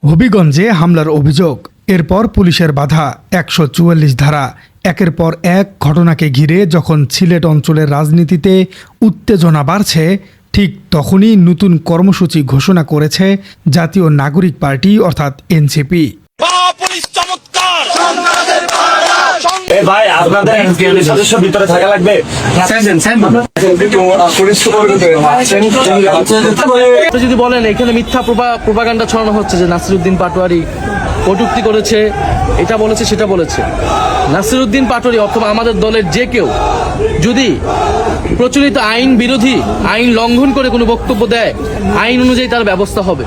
হবিগঞ্জে হামলার অভিযোগ, এরপর পুলিশের বাধা, ১৪৪ ধারা, একের পর এক ঘটনাকে ঘিরে যখন সিলেট অঞ্চলের রাজনীতিতে উত্তেজনা বাড়ছে, ঠিক তখনই নতুন কর্মসূচি ঘোষণা করেছে জাতীয় নাগরিক পার্টি অর্থাৎ এনসিপি। যদি বলেন এখানে মিথ্যা প্রোপাগান্ডা ছড়ানো হচ্ছে যে নাসিরউদ্দিন পাটোয়ারি কটূক্তি করেছে, এটা বলেছে সেটা বলেছে। নাসিরউদ্দিন পাটোয়ারি অথবা আমাদের দলের যে কেউ যদি প্রচলিত আইন বিরোধী, আইন লঙ্ঘন করে কোনো বক্তব্য দেয়, আইন অনুযায়ী তার ব্যবস্থা হবে।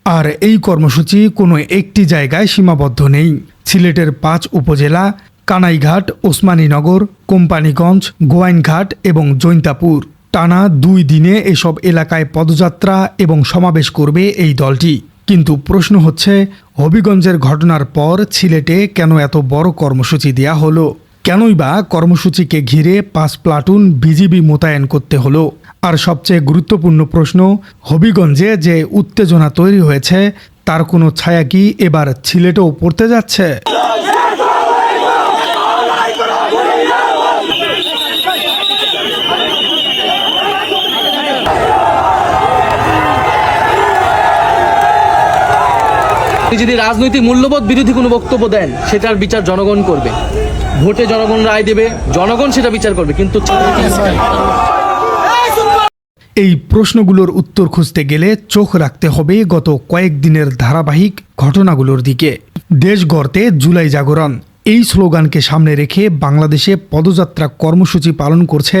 আর এই কর্মসূচি কোনো একটি জায়গায় সীমাবদ্ধ নেই। সিলেটের ৫ উপজেলা কানাইঘাট, ওসমানীনগর, কোম্পানীগঞ্জ, গোয়াইনঘাট এবং জৈন্তাপুর টানা ২ দিনে এসব এলাকায় পদযাত্রা এবং সমাবেশ করবে এই দলটি। কিন্তু প্রশ্ন হচ্ছে, হবিগঞ্জের ঘটনার পর সিলেটে কেন এত বড় কর্মসূচি দেয়া হলো? কেনই বা কর্মসূচিকে ঘিরে ৫ প্লাটুন বিজিবি মোতায়েন করতে হলো? আর সবচেয়ে গুরুত্বপূর্ণ প্রশ্ন, হবিগঞ্জে যে উত্তেজনা তৈরি হয়েছে তার কোনো ছায়া কি এবার সিলেটেও পড়তে যাচ্ছে? যদি রাজনৈতিক মূল্যবোধ বিরোধী কোনো বক্তব্য দেন, সেটার বিচার জনগণ করবে। ভোটে জনগণ রায় দেবে, জনগণ সেটা বিচার করবে। কিন্তু এই প্রশ্নগুলোর উত্তর খুঁজতে গেলে চোখ রাখতে হবে গত কয়েকদিনের ধারাবাহিক ঘটনাগুলোর দিকে। দেশ গড়তে জুলাই জাগরণ, এই স্লোগানকে সামনে রেখে বাংলাদেশে পদযাত্রা কর্মসূচি পালন করছে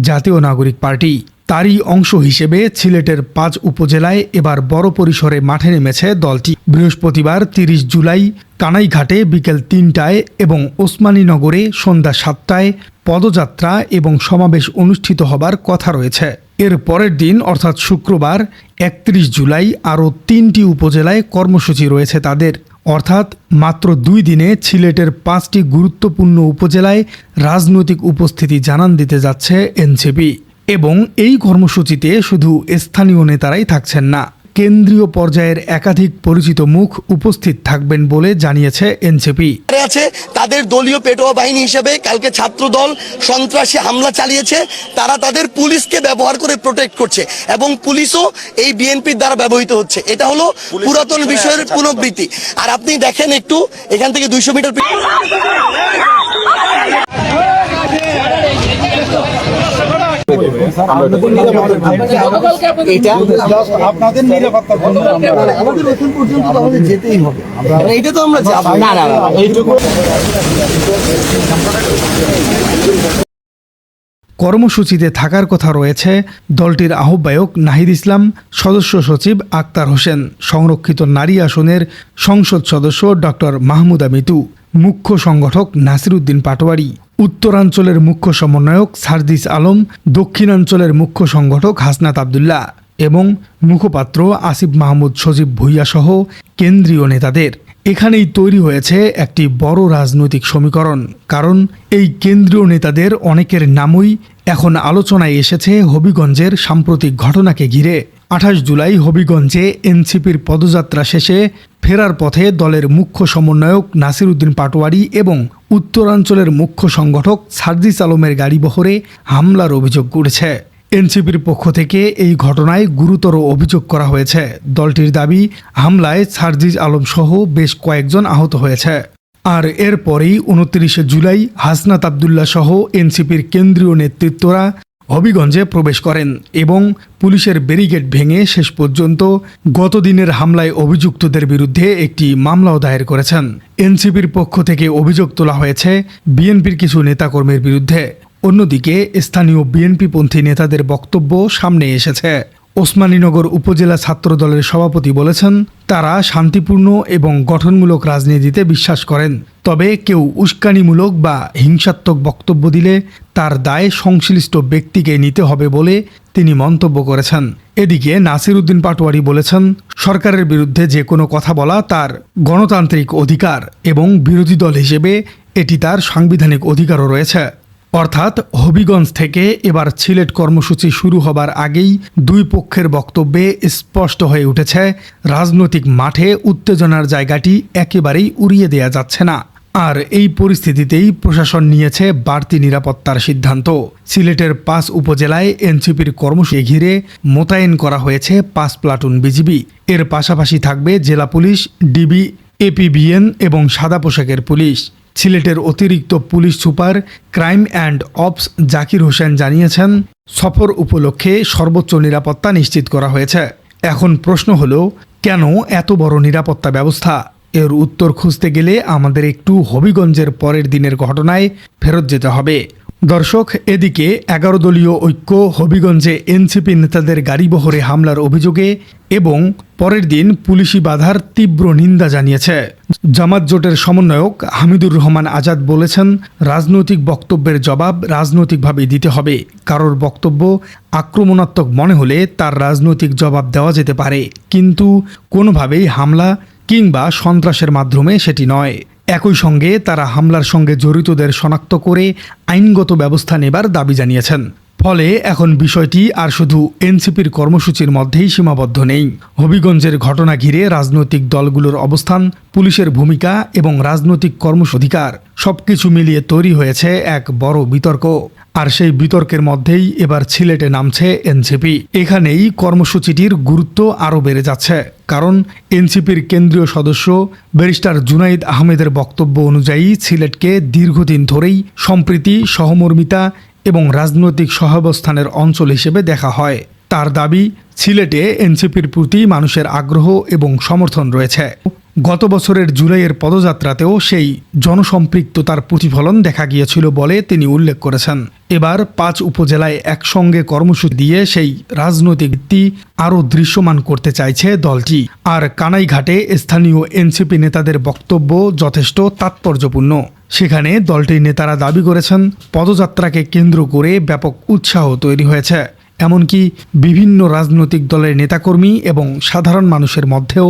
জাতীয় নাগরিক পার্টি। তারই অংশ হিসেবে সিলেটের ৫ উপজেলায় এবার বড় পরিসরে মাঠে নেমেছে দলটি। বৃহস্পতিবার ৩০ জুলাই কানাইঘাটে বিকেল ৩টায় এবং ওসমানীনগরে সন্ধ্যা ৭টায় পদযাত্রা এবং সমাবেশ অনুষ্ঠিত হবার কথা রয়েছে। এর পরের দিন অর্থাৎ শুক্রবার ৩১ জুলাই আরও ৩টি উপজেলায় কর্মসূচি রয়েছে তাদের। অর্থাৎ মাত্র ২ দিনে সিলেটের ৫টি গুরুত্বপূর্ণ উপজেলায় রাজনৈতিক উপস্থিতি জানান দিতে যাচ্ছে এনসিপি। এবং এই কর্মসূচিতে শুধু স্থানীয় নেতারাই থাকছেন না, কেন্দ্রীয় পর্যায়ের একাধিক পরিচিত মুখ উপস্থিত থাকবেন বলে জানিয়েছে এনসিপি। আছে তাদের দলীয় পেটোয়া বাহিনী হিসেবে কালকে ছাত্র দল সন্ত্রাসী হামলা চালিয়েছে, তারা তাদের পুলিশকে ব্যবহার করে প্রোটেক্ট করছে এবং পুলিশও এই বিএনপির দ্বারা ব্যবহৃত হচ্ছে। এটা হলো পুরাতন বিষয়ের পুনরাবৃত্তি। আর আপনি দেখেন একটু এখান থেকে ২০০ মিটার আপনাদের নিরাপত্তা যেতেই হবে, এটা তো আমরা কর্মসূচিতে থাকার কথা রয়েছে দলটির আহ্বায়ক নাহিদ ইসলাম, সদস্য সচিব আক্তার হোসেন, সংরক্ষিত নারী আসনের সংসদ সদস্য ডক্টর মাহমুদা মিতু, মুখ্য সংগঠক নাসিরউদ্দিন পাটোয়ারি, উত্তরাঞ্চলের মুখ্য সমন্বয়ক সার্জিস আলম, দক্ষিণাঞ্চলের মুখ্য সংগঠক হাসনাত আবদুল্লাহ এবং মুখপাত্র আসিফ মাহমুদ সজীব ভুইয়া সহ কেন্দ্রীয় নেতাদের। এখানেই তৈরি হয়েছে একটি বড় রাজনৈতিক সমীকরণ, কারণ এই কেন্দ্রীয় নেতাদের অনেকের নামই এখন আলোচনায় এসেছে হবিগঞ্জের সাম্প্রতিক ঘটনাকে ঘিরে। ২৮ জুলাই হবিগঞ্জে এনসিপির পদযাত্রা শেষে ফেরার পথে দলের মুখ্য সমন্বয়ক নাসিরউদ্দিন পাটোয়ারি এবং উত্তরাঞ্চলের মুখ্য সংগঠক সার্জিস আলমের গাড়িবহরে হামলার অভিযোগ উঠেছে। এনসিপির পক্ষ থেকে এই ঘটনায় গুরুতর অভিযোগ করা হয়েছে। দলটির দাবি, হামলায় সার্জিস আলম সহ বেশ কয়েকজন আহত হয়েছে। আর এরপরেই ২৯ জুলাই হাসনাত আবদুল্লাহ সহ এনসিপির কেন্দ্রীয় নেতৃত্বরা হবিগঞ্জে প্রবেশ করেন এবং পুলিশের ব্যারিকেড ভেঙে শেষ পর্যন্ত গতদিনের হামলায় অভিযুক্তদের বিরুদ্ধে একটি মামলাও দায়ের করেছেন। এনসিপির পক্ষ থেকে অভিযোগ তোলা হয়েছে বিএনপির কিছু নেতাকর্মীর বিরুদ্ধে। অন্যদিকে স্থানীয় বিএনপিপন্থী নেতাদের বক্তব্য সামনে এসেছে। ওসমানীনগর উপজেলা ছাত্র দলের সভাপতি বলেছেন, তারা শান্তিপূর্ণ এবং গঠনমূলক রাজনীতিতে বিশ্বাস করেন, তবে কেউ উস্কানিমূলক বা হিংসাত্মক বক্তব্য দিলে তার দায় সংশ্লিষ্ট ব্যক্তিকে নিতে হবে বলে তিনি মন্তব্য করেছেন। এদিকে নাসিরউদ্দিন পাটোয়ারি বলেছেন, সরকারের বিরুদ্ধে যে কোনো কথা বলা তার গণতান্ত্রিক অধিকার এবং বিরোধী দল হিসেবে এটি তার সাংবিধানিক অধিকারও রয়েছে। অর্থাৎ হবিগঞ্জ থেকে এবার সিলেট কর্মসূচি শুরু হবার আগেই দুই পক্ষের বক্তব্যে স্পষ্ট হয়ে উঠেছে রাজনৈতিক মাঠে উত্তেজনার জায়গাটি একেবারেই উড়িয়ে দেয়া যাচ্ছে না। আর এই পরিস্থিতিতেই প্রশাসন নিয়েছে বাড়তি নিরাপত্তার সিদ্ধান্ত। সিলেটের 5 উপজেলায় এনসিপির কর্মসূচি ঘিরে মোতায়েন করা হয়েছে 5 প্লাটুন বিজিবি। এর পাশাপাশি থাকবে জেলা পুলিশ, ডিবি, এপিবিএন এবং সাদা পোশাকের পুলিশ। সিলেটের অতিরিক্ত police super crime and ops Zakir Hossain জানিয়েছেন, সফর উপলক্ষে সর্বোচ্চ নিরাপত্তা নিশ্চিত করা হয়েছে। এখন প্রশ্ন হলো, কেন এত বড় নিরাপত্তা ব্যবস্থা? এর উত্তর খুঁজতে গেলে আমাদের একটু হবিগঞ্জের পরের দিনের ঘটনায় ফেরত যেতে হবে। দর্শক, এদিকে 11 দলীয় ঐক্য হবিগঞ্জে এনসিপি নেতাদের গাড়িবহরে হামলার অভিযোগে এবং পরের দিন পুলিশি বাধার তীব্র নিন্দা জানিয়েছে। জামাত জোটের সমন্বয়ক হামিদুর রহমান আজাদ বলেছেন, রাজনৈতিক বক্তব্যের জবাব রাজনৈতিকভাবেই দিতে হবে। কারোর বক্তব্য আক্রমণাত্মক মনে হলে তার রাজনৈতিক জবাব দেওয়া যেতে পারে, কিন্তু কোনোভাবেই হামলা কিংবা সন্ত্রাসের মাধ্যমে সেটি নয়। একই সঙ্গে তারা হামলার সঙ্গে জড়িতদের শনাক্ত করে আইনগত ব্যবস্থা নেবার দাবি জানিয়েছেন। ফলে এখন বিষয়টি আর শুধু এনসিপির কর্মসূচির মধ্যেই সীমাবদ্ধ নেই। হবিগঞ্জের ঘটনা ঘিরে রাজনৈতিক দলগুলোর অবস্থান, পুলিশের ভূমিকা এবং রাজনৈতিক অধিকার সবকিছু মিলিয়ে তৈরি হয়েছে এক বড় বিতর্ক। আর সেই বিতর্কের মধ্যেই এবার সিলেটে নামছে এনসিপি। এখানেই কর্মসূচিটির গুরুত্ব আরও বেড়ে যাচ্ছে, কারণ এনসিপির কেন্দ্রীয় সদস্য ব্যারিস্টার জুনাইদ আহমেদের বক্তব্য অনুযায়ী সিলেটকে দীর্ঘদিন ধরেই সম্প্রীতি, সহমর্মিতা এবং রাজনৈতিক সহাবস্থানের অঞ্চল হিসেবে দেখা হয়। তার দাবি, সিলেটে এনসিপির প্রতি মানুষের আগ্রহ এবং সমর্থন রয়েছে। গত বছরের জুলাইয়ের পদযাত্রাতেও সেই জনসম্পৃক্ততার প্রতিফলন দেখা গিয়েছিল বলে তিনি উল্লেখ করেছেন। এবার 5 উপজেলায় একসঙ্গে কর্মসূচি দিয়ে সেই রাজনৈতিক ভিত্তি আরও দৃশ্যমান করতে চাইছে দলটি। আর কানাইঘাটে স্থানীয় এনসিপি নেতাদের বক্তব্য যথেষ্ট তাৎপর্যপূর্ণ। সেখানে দলটির নেতারা দাবি করেছেন, পদযাত্রাকে কেন্দ্র করে ব্যাপক উৎসাহ তৈরি হয়েছে। এমনকি বিভিন্ন রাজনৈতিক দলের নেতাকর্মী এবং সাধারণ মানুষের মধ্যেও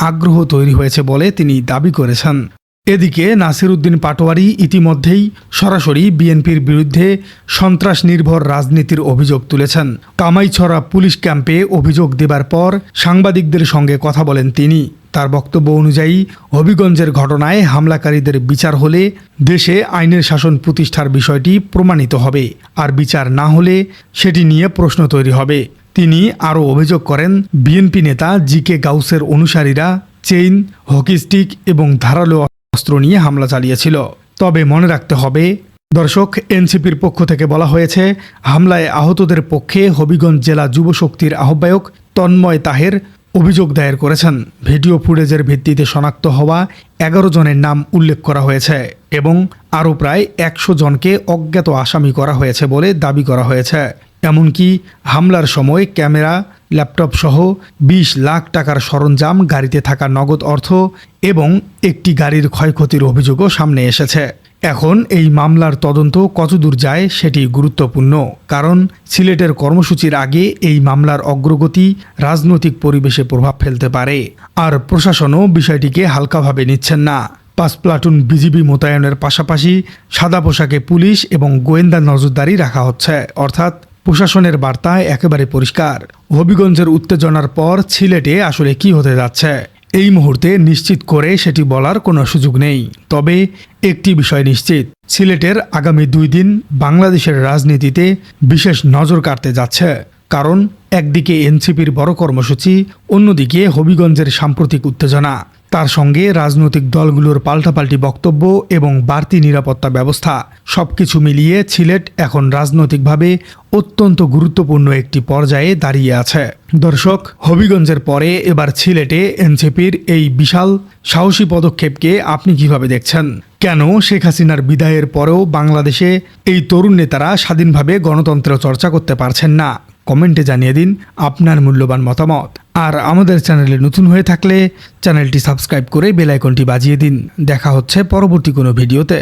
আগ্রহ তৈরি হয়েছে বলে তিনি দাবি করেছেন। এদিকে নাসিরউদ্দিন পাটোয়ারি ইতিমধ্যেই সরাসরি বিএনপির বিরুদ্ধে সন্ত্রাস নির্ভর রাজনীতির অভিযোগ তুলেছেন। কামাইছড়া পুলিশ ক্যাম্পে অভিযোগ দেবার পর সাংবাদিকদের সঙ্গে কথা বলেন তিনি। তার বক্তব্য অনুযায়ী, হবিগঞ্জের ঘটনায় হামলাকারীদের বিচার হলে দেশে আইনের শাসন প্রতিষ্ঠার বিষয়টি প্রমাণিত হবে, আর বিচার না হলে সেটি নিয়ে প্রশ্ন তৈরি হবে। তিনি আরও অভিযোগ করেন, বিএনপি নেতা জি.কে. গাউসের অনুসারীরা চেইন, হকি স্টিক এবং ধারালো অস্ত্র নিয়ে হামলা চালিয়েছিল। তবে মনে রাখতে হবে, দর্শক, এনসিপির পক্ষ থেকে বলা হয়েছে, হামলায় আহতদের পক্ষে হবিগঞ্জ জেলা যুবশক্তির আহ্বায়ক তন্ময় তাহের অভিযোগ দায়ের করেছেন। ভিডিও ফুটেজের ভিত্তিতে শনাক্ত হওয়া 11 জনের নাম উল্লেখ করা হয়েছে এবং আরও প্রায় 100 জনকে অজ্ঞাত আসামি করা হয়েছে বলে দাবি করা হয়েছে। এমনকি হামলার সময় ক্যামেরা, ল্যাপটপ সহ 20 লাখ টাকার সরঞ্জাম, গাড়িতে থাকা নগদ অর্থ এবং একটি গাড়ির ক্ষয়ক্ষতির অভিযোগও সামনে এসেছে। এখন এই মামলার তদন্ত কতদূর যায় সেটি গুরুত্বপূর্ণ, কারণ সিলেটের কর্মসূচির আগে এই মামলার অগ্রগতি রাজনৈতিক পরিবেশে প্রভাব ফেলতে পারে। আর প্রশাসনও বিষয়টিকে হালকাভাবে নিচ্ছেন না। 5 প্লাটুন বিজিবি মোতায়েনের পাশাপাশি সাদা পোশাকে পুলিশ এবং গোয়েন্দা নজরদারি রাখা হচ্ছে। অর্থাৎ প্রশাসনের বার্তা একেবারে পরিষ্কার। হবিগঞ্জের উত্তেজনার পর সিলেটে আসলে কি হতে যাচ্ছে এই মুহূর্তে নিশ্চিত করে সেটি বলার কোনো সুযোগ নেই। তবে একটি বিষয় নিশ্চিত, সিলেটের আগামী 2 দিন বাংলাদেশের রাজনীতিতে বিশেষ নজর কাটতে যাচ্ছে। কারণ একদিকে এনসিপির বড় কর্মসূচি, অন্যদিকে হবিগঞ্জের সাম্প্রতিক উত্তেজনা, তার সঙ্গে রাজনৈতিক দলগুলোর পাল্টাপাল্টি বক্তব্য এবং বাড়তি নিরাপত্তা ব্যবস্থা, সবকিছু মিলিয়ে সিলেট এখন রাজনৈতিকভাবে অত্যন্ত গুরুত্বপূর্ণ একটি পর্যায়ে দাঁড়িয়ে আছে। দর্শক, হবিগঞ্জের পরে এবার সিলেটে এনসিপির এই বিশাল সাহসী পদক্ষেপকে আপনি কিভাবে দেখছেন? কেন শেখ হাসিনার বিদায়ের পরেও বাংলাদেশে এই তরুণ নেতারা স্বাধীনভাবে গণতন্ত্র চর্চা করতে পারছেন না? কমেন্টে জানিয়ে দিন আপনার মূল্যবান মতামত। আর আমাদের চ্যানেলে নতুন হয়ে থাকলে চ্যানেলটি সাবস্ক্রাইব করে বেল আইকনটি বাজিয়ে দিন। দেখা হচ্ছে পরবর্তী কোনো ভিডিওতে।